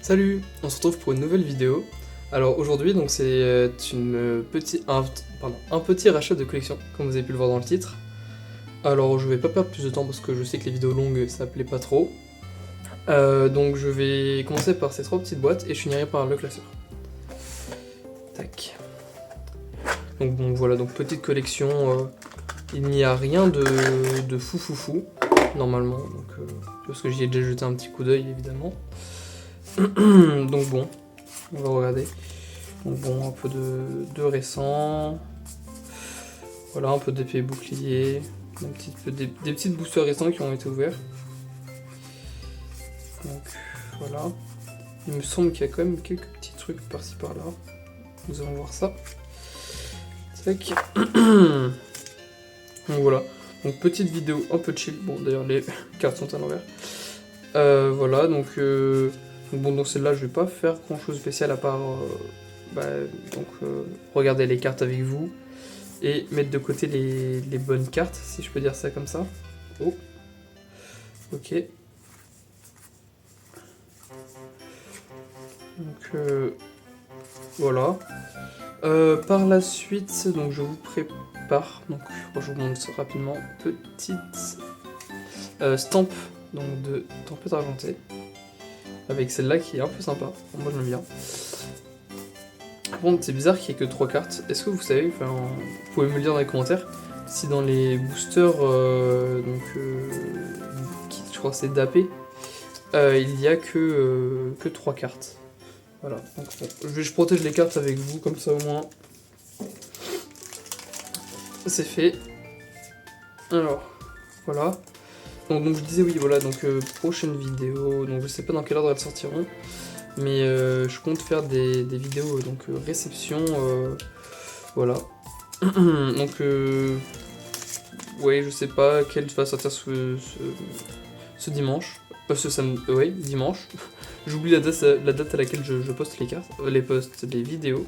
Salut, on se retrouve pour une nouvelle vidéo. Alors aujourd'hui donc c'est un petit rachat de collection, comme vous avez pu le voir dans le titre. Alors je vais pas perdre plus de temps parce que je sais que les vidéos longues ça plaît pas trop. Donc je vais commencer par ces trois petites boîtes et je finirai par le classeur. Tac. Donc bon voilà, donc petite collection, il n'y a rien de fou normalement, donc parce que j'y ai déjà jeté un petit coup d'œil évidemment. Donc bon, on va regarder. Donc bon, un peu de récent. Voilà, un peu d'épée bouclier. Des petites boosters récents qui ont été ouverts. Donc voilà. Il me semble qu'il y a quand même quelques petits trucs par-ci par-là. Nous allons voir ça. Tac. Donc voilà. Donc petite vidéo un peu chill. Bon d'ailleurs les cartes sont à l'envers. Voilà donc bon dans celle-là je vais pas faire grand chose de spécial à part regarder les cartes avec vous et mettre de côté les bonnes cartes si je peux dire ça comme ça. Oh ok. Donc voilà. Par la suite donc je vous prépare, donc je vous montre ça rapidement, petite stamp donc de tempête argentée. Avec celle-là qui est un peu sympa, moi je l'aime bien. Par contre c'est bizarre qu'il n'y ait que 3 cartes. Est-ce que vous savez, vous pouvez me le dire dans les commentaires, si dans les boosters, je crois que c'est d'AP, il n'y a que 3 cartes. Voilà, donc bon, je protège les cartes avec vous, comme ça au moins c'est fait. Alors, voilà. Donc je disais oui voilà, donc prochaine vidéo, donc je sais pas dans quel ordre elles sortiront, mais je compte faire des vidéos donc réception, voilà. Donc ouais je sais pas quelle va sortir ce dimanche, ce samedi, ouais dimanche. J'oublie la date à laquelle je poste les cartes, les vidéos.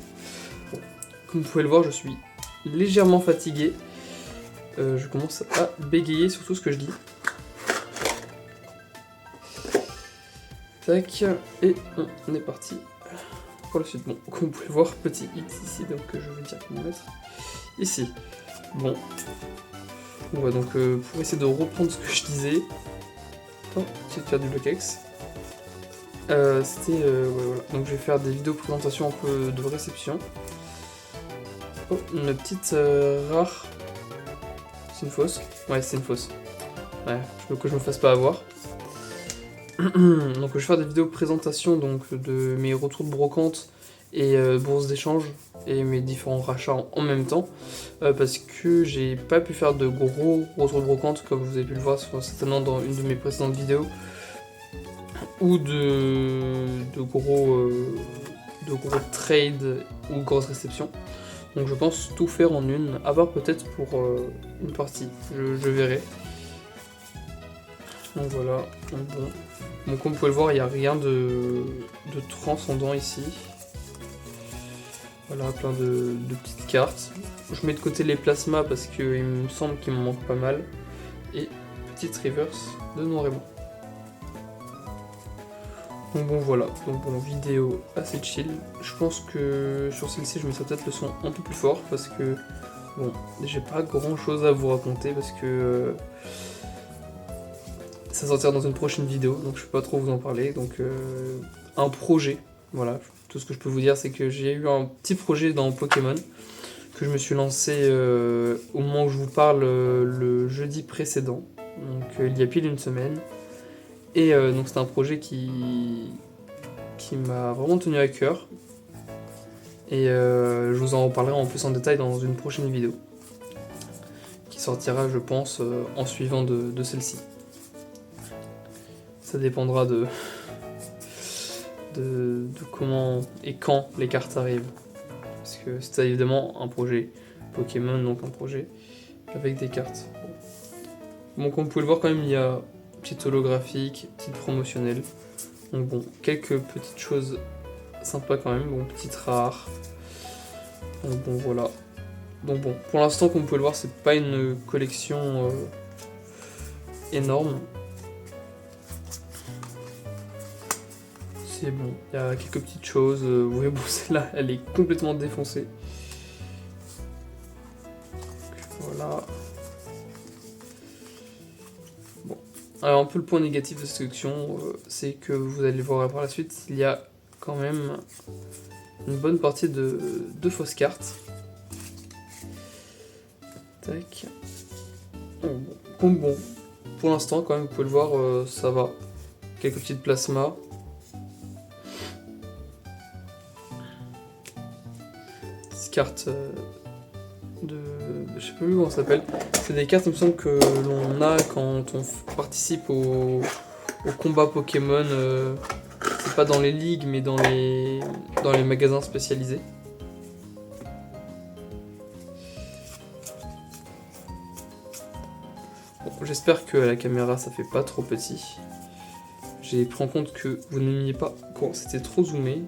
Bon, comme vous pouvez le voir je suis légèrement fatigué, je commence à bégayer sur tout ce que je dis. Tac, et on est parti pour la suite. Bon, comme vous pouvez voir, petit X ici, donc je vais directement mettre ici. Bon, on va donc pour essayer de reprendre ce que je disais. Attends, j'ai de faire du bloquex. C'était, ouais, voilà. Donc je vais faire des vidéos présentation un peu de réception. Oh, une petite rare. C'est une fausse? Ouais, c'est une fausse. Ouais, je veux que je me fasse pas avoir. Donc je vais faire des vidéos présentation donc, de mes retours de brocante et bourse d'échange et mes différents rachats en même temps, parce que j'ai pas pu faire de gros retours de brocante comme vous avez pu le voir certainement dans une de mes précédentes vidéos, ou de gros trades ou grosses réceptions. Donc je pense tout faire en une, à part peut-être pour une partie, je verrai. Donc voilà, bon, comme vous pouvez le voir, il n'y a rien de transcendant ici. Voilà, plein de petites cartes. Je mets de côté les plasmas parce qu'il me semble qu'il me manque pas mal. Et petite reverse de noir et blanc. Donc bon voilà, donc bon, vidéo assez chill. Je pense que sur celle-ci je mettrai peut-être le son un peu plus fort parce que bon, j'ai pas grand chose à vous raconter parce que ça sortira dans une prochaine vidéo, donc je peux pas trop vous en parler. Donc un projet, voilà, tout ce que je peux vous dire c'est que j'ai eu un petit projet dans Pokémon que je me suis lancé au moment où je vous parle le jeudi précédent, donc il y a pile une semaine. Et donc c'est un projet qui m'a vraiment tenu à cœur. Et je vous en reparlerai en plus en détail dans une prochaine vidéo qui sortira je pense en suivant de celle-ci. Ça dépendra de comment et quand les cartes arrivent. Parce que c'est évidemment un projet Pokémon, donc un projet avec des cartes. Bon, comme vous pouvez le voir quand même, il y a petite holographique, petite promotionnelle. Donc bon, quelques petites choses sympas quand même, bon, petites rares. Donc bon, voilà. Donc bon, pour l'instant, comme vous pouvez le voir, c'est pas une collection énorme. c'est bon, il y a quelques petites choses. Vous voyez, bon, celle-là, elle est complètement défoncée. Donc, voilà. Bon. Alors, un peu le point négatif de cette section, c'est que vous allez voir par la suite, il y a quand même une bonne partie de fausses cartes. Tac. Bon, pour l'instant, quand même, vous pouvez le voir, ça va. Quelques petites plasmas. Petites cartes je sais pas comment ça s'appelle. C'est des cartes, il me semble, que l'on a quand on participe au combat Pokémon. C'est pas dans les ligues, mais dans les magasins spécialisés. Bon, j'espère que à la caméra ça fait pas trop petit. J'ai pris en compte que vous n'aimiez pas quand c'était trop zoomé.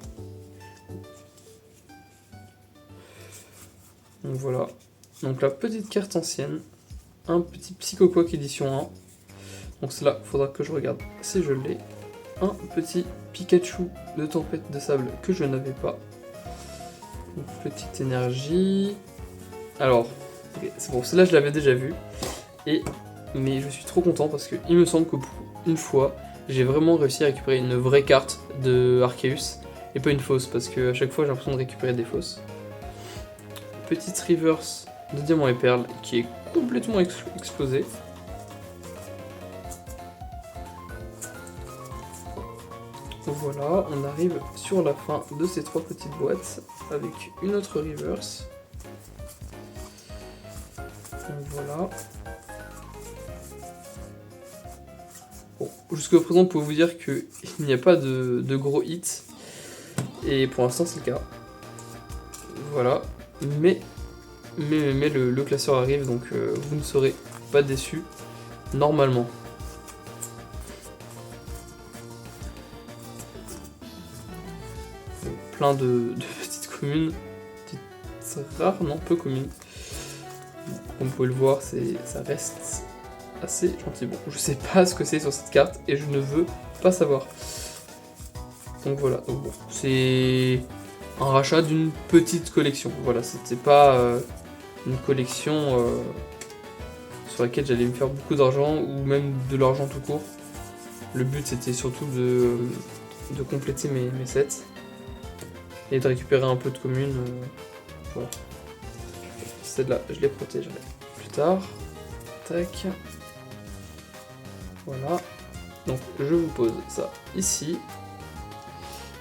Donc voilà. Donc la petite carte ancienne. Un petit Psychoquack édition 1. Donc cela, il faudra que je regarde si je l'ai. Un petit Pikachu de Tempête de Sable que je n'avais pas. Une petite énergie. Alors, okay, c'est bon, celle-là je l'avais déjà vue. Mais je suis trop content parce qu'il me semble que pour une fois, j'ai vraiment réussi à récupérer une vraie carte de Arceus et pas une fausse, parce que à chaque fois j'ai l'impression de récupérer des fausses. Petite reverse de Diamant et Perle qui est complètement explosée. Voilà, on arrive sur la fin de ces 3 petites boîtes avec une autre reverse. Donc voilà. Bon, jusqu'à présent, on peut vous dire qu'il n'y a pas de gros hits. Et pour l'instant, c'est le cas. Voilà. Mais le classeur arrive, donc vous ne serez pas déçus, normalement. Plein de petites communes. Petites rares, non, peu communes. Comme vous pouvez le voir, ça reste assez gentil. Bon, je sais pas ce que c'est sur cette carte et je ne veux pas savoir. Donc voilà, donc bon, c'est un rachat d'une petite collection. Voilà, c'était pas une collection sur laquelle j'allais me faire beaucoup d'argent ou même de l'argent tout court. Le but c'était surtout de compléter mes sets et de récupérer un peu de communes. Voilà. Celle-là, je les protégerai plus tard. Tac. Voilà. Donc je vous pose ça ici.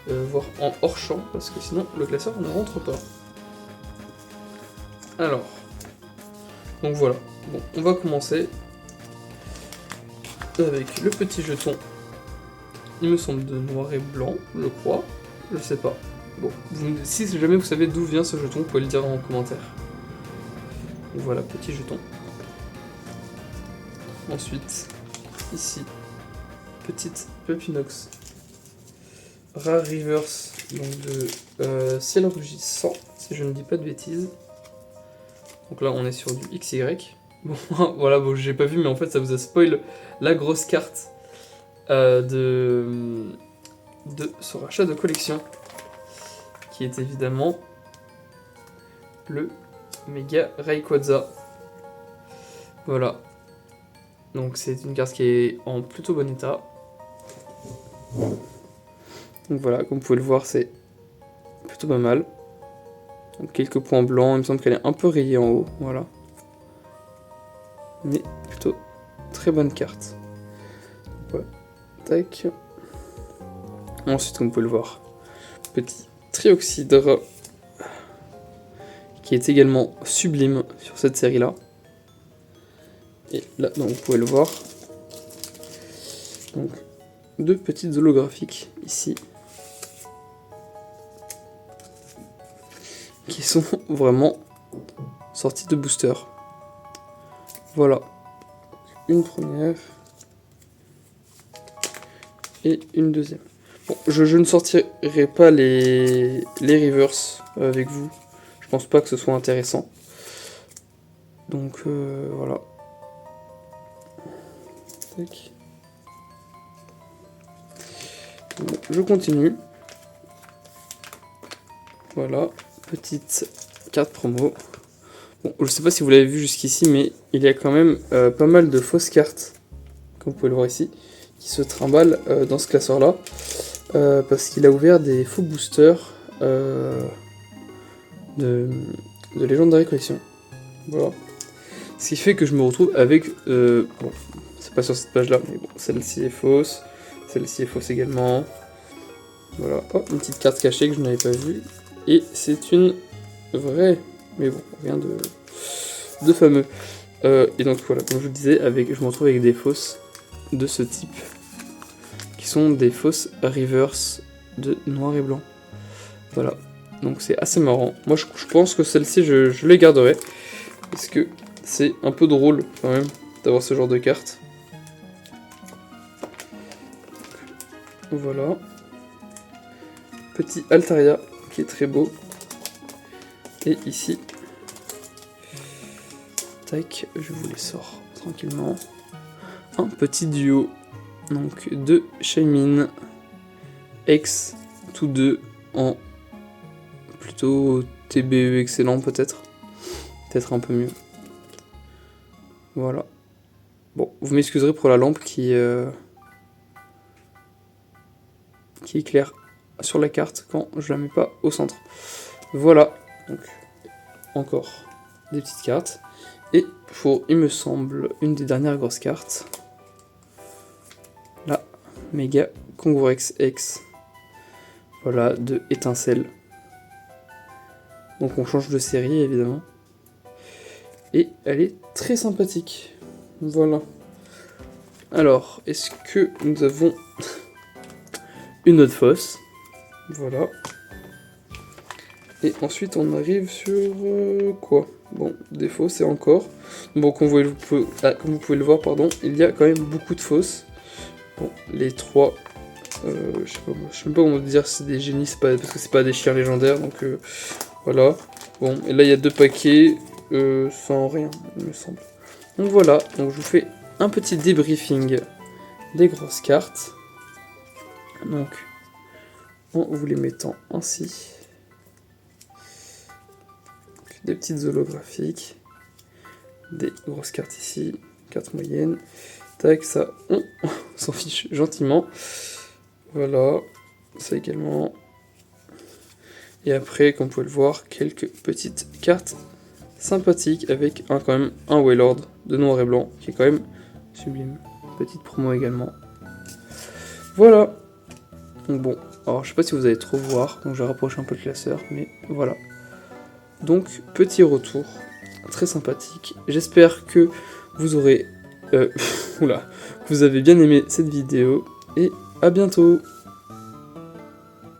Voire en hors champ, parce que sinon le classeur ne rentre pas. Alors. Donc voilà. Bon, on va commencer avec le petit jeton. Il me semble de noir et blanc, je crois. Je sais pas. Bon, si jamais vous savez d'où vient ce jeton, vous pouvez le dire en commentaire. Donc voilà, petit jeton. Ensuite, ici, petite Puppinox Rare Reverse, donc de Ciel Rugissant, si je ne dis pas de bêtises. Donc là, on est sur du XY. Bon, voilà, bon, j'ai pas vu, mais en fait, ça vous a spoil la grosse carte de ce rachat de collection, qui est évidemment le Mega Rayquaza. Voilà. Donc c'est une carte qui est en plutôt bon état. Donc voilà, comme vous pouvez le voir, c'est plutôt pas mal. Donc quelques points blancs, il me semble qu'elle est un peu rayée en haut, voilà. Mais plutôt très bonne carte. Voilà. Tac. Ensuite, comme vous pouvez le voir, petit Trioxydre qui est également sublime sur cette série-là. Et là, donc, vous pouvez le voir. Donc, 2 petites holographiques ici. Qui sont vraiment sorties de booster. Voilà. Une première. Et une deuxième. Bon, je ne sortirai pas les reverse avec vous. Je pense pas que ce soit intéressant. Donc voilà. Tac. Bon, je continue. Voilà, petite carte promo. Bon, je sais pas si vous l'avez vu jusqu'ici, mais il y a quand même pas mal de fausses cartes, comme vous pouvez le voir ici, qui se trimballent dans ce classeur-là, parce qu'il a ouvert des faux boosters de Legendary Collection. Voilà. Ce qui fait que je me retrouve avec... bon, c'est pas sur cette page-là, mais bon, celle-ci est fausse. Celle-ci est fausse également. Voilà. Oh, une petite carte cachée que je n'avais pas vue. Et c'est une vraie... Mais bon, rien de fameux. Et donc voilà, comme je vous le disais, je me retrouve avec des fausses de ce type. Qui sont des fausses reverse de noir et blanc. Voilà. Donc c'est assez marrant. Moi je pense que celle-ci je les garderai. Parce que c'est un peu drôle quand même d'avoir ce genre de carte. Voilà. Petit Altaria qui est très beau. Et ici, tac, je vous les sors tranquillement. Un petit duo. Donc de Shaymin X, tous deux en plutôt TBE excellent peut-être. Peut-être un peu mieux. Voilà. Bon, vous m'excuserez pour la lampe qui éclaire sur la carte quand je la mets pas au centre. Voilà. Donc, encore des petites cartes. Et pour, il me semble, une des dernières grosses cartes. La Mega Congorex X. Voilà, de étincelle. Donc on change de série évidemment. Et elle est très sympathique. Voilà. Alors, est-ce que nous avons une autre fosse? Voilà. Et ensuite on arrive sur quoi? Bon, des fosses et encore. Bon, comme vous pouvez le voir, pardon, il y a quand même beaucoup de fosses. Bon, les trois, je sais même pas comment dire si c'est des génies, parce que c'est pas des chiens légendaires, donc voilà. Bon, et là il y a deux paquets sans rien, il me semble. Donc voilà, donc je vous fais un petit débriefing des grosses cartes. Donc, en vous les mettant ainsi. Des petites holographiques, des grosses cartes ici, cartes moyennes, tac, ça, on s'en fiche gentiment, voilà, ça également, et après, comme vous pouvez le voir, quelques petites cartes sympathiques, avec quand même un Wailord de noir et blanc, qui est quand même sublime, petite promo également, voilà, donc bon, alors je sais pas si vous allez trop voir, donc je vais rapprocher un peu le classeur, mais voilà. Donc, petit retour, très sympathique. J'espère que vous aurez... vous avez bien aimé cette vidéo, et à bientôt!